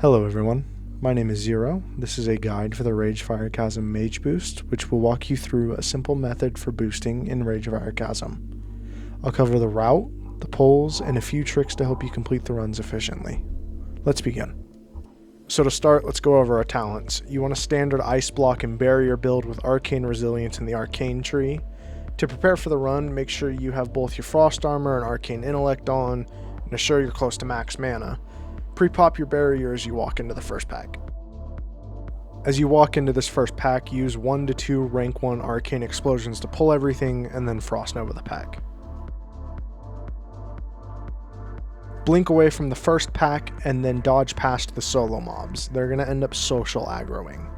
Hello everyone, my name is Zero. This is a guide for the Rage Fire Chasm Mage Boost, which will walk you through a simple method for boosting in Rage Fire Chasm. I'll cover the route, the pulls, and a few tricks to help you complete the runs efficiently. Let's begin. So to start, let's go over our talents. You want a standard Ice Block and Barrier build with Arcane Resilience in the Arcane tree. To prepare for the run, make sure you have both your Frost Armor and Arcane Intellect on, and assure you're close to max mana. Pre-pop your barrier as you walk into the first pack. As you walk into this first pack, use 1 to 2 rank 1 arcane explosions to pull everything, and then Frost Nova the pack. Blink away from the first pack, and then dodge past the solo mobs. They're going to end up social aggroing.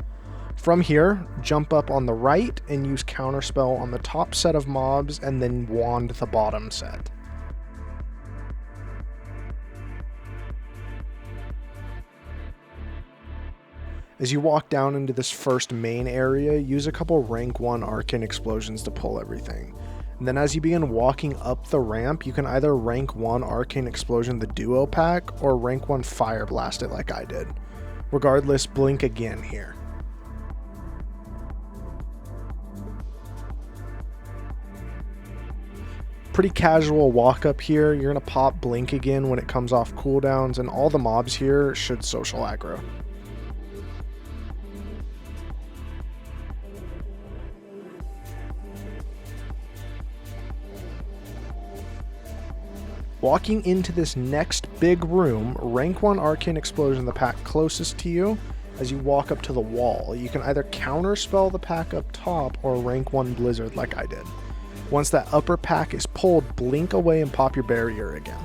From here, jump up on the right and use Counterspell on the top set of mobs, and then Wand the bottom set. As you walk down into this first main area, use a couple rank 1 arcane explosions to pull everything. And then as you begin walking up the ramp, you can either rank 1 arcane explosion the duo pack or rank 1 fire blast it like I did. Regardless, blink again here. Pretty casual walk up here. You're going to pop blink again when it comes off cooldowns, and all the mobs here should social aggro. Walking into this next big room, rank 1 arcane explosion the pack closest to you as you walk up to the wall. You can either counterspell the pack up top or rank 1 blizzard like I did. Once that upper pack is pulled, blink away and pop your barrier again.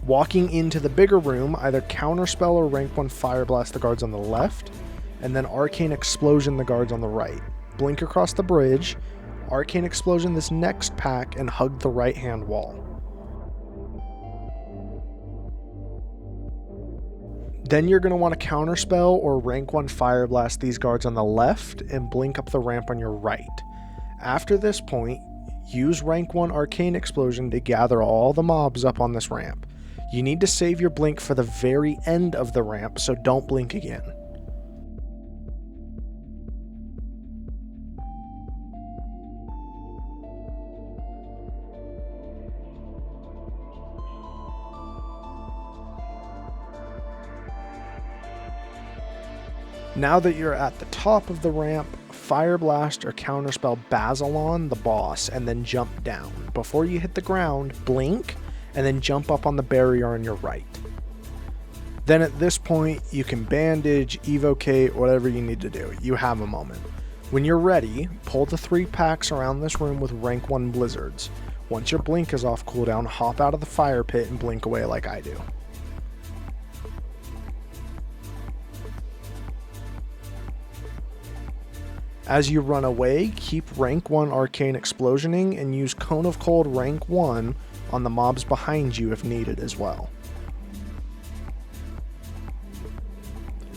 Walking into the bigger room, either counterspell or rank 1 fire blast the guards on the left, and then arcane explosion the guards on the right. Blink across the bridge, arcane explosion this next pack, and hug the right hand wall. Then you're going to want to counterspell or rank 1 fire blast these guards on the left and blink up the ramp on your right. After this point, use rank 1 arcane explosion to gather all the mobs up on this ramp. You need to save your blink for the very end of the ramp, so don't blink again. Now that you're at the top of the ramp, Fire Blast or Counterspell Basilon the boss and then jump down. Before you hit the ground, blink and then jump up on the barrier on your right. Then at this point, you can bandage, evocate, whatever you need to do. You have a moment. When you're ready, pull the 3 packs around this room with rank 1 blizzards. Once your blink is off cooldown, hop out of the fire pit and blink away like I do. As you run away, keep rank 1 arcane explosioning and use Cone of Cold rank 1 on the mobs behind you if needed as well.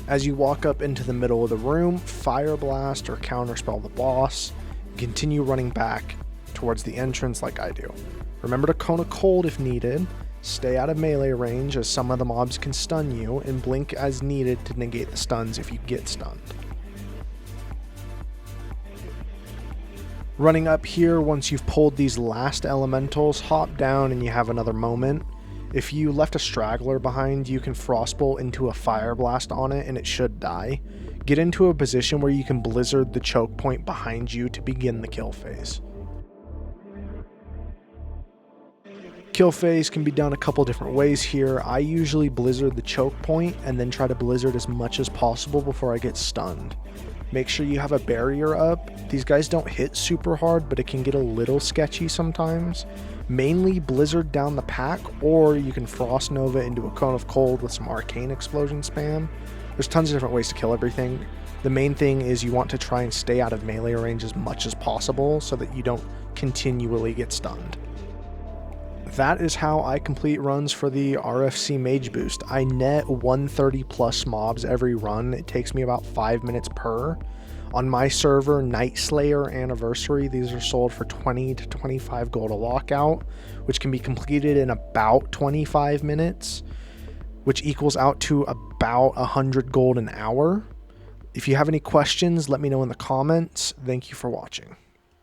As you walk up into the middle of the room, Fire Blast or Counterspell the boss. Continue running back towards the entrance like I do. Remember to Cone of Cold if needed. Stay out of melee range as some of the mobs can stun you, and blink as needed to negate the stuns if you get stunned. Running up here, once you've pulled these last elementals, hop down and you have another moment. If you left a straggler behind, you can Frostbolt into a Fire Blast on it and it should die. Get into a position where you can Blizzard the choke point behind you to begin the kill phase. Kill phase can be done a couple different ways here. I usually Blizzard the choke point and then try to Blizzard as much as possible before I get stunned. Make sure you have a barrier up. These guys don't hit super hard, but it can get a little sketchy sometimes. Mainly Blizzard down the pack, or you can Frost Nova into a Cone of Cold with some Arcane Explosion spam. There's tons of different ways to kill everything. The main thing is you want to try and stay out of melee range as much as possible so that you don't continually get stunned. That is how I complete runs for the RFC Mage Boost. I net 130 plus mobs every run. It takes me about 5 minutes per. On my server, Night Slayer Anniversary, these are sold for 20 to 25 gold a lockout, which can be completed in about 25 minutes, which equals out to about 100 gold an hour. If you have any questions, let me know in the comments. Thank you for watching.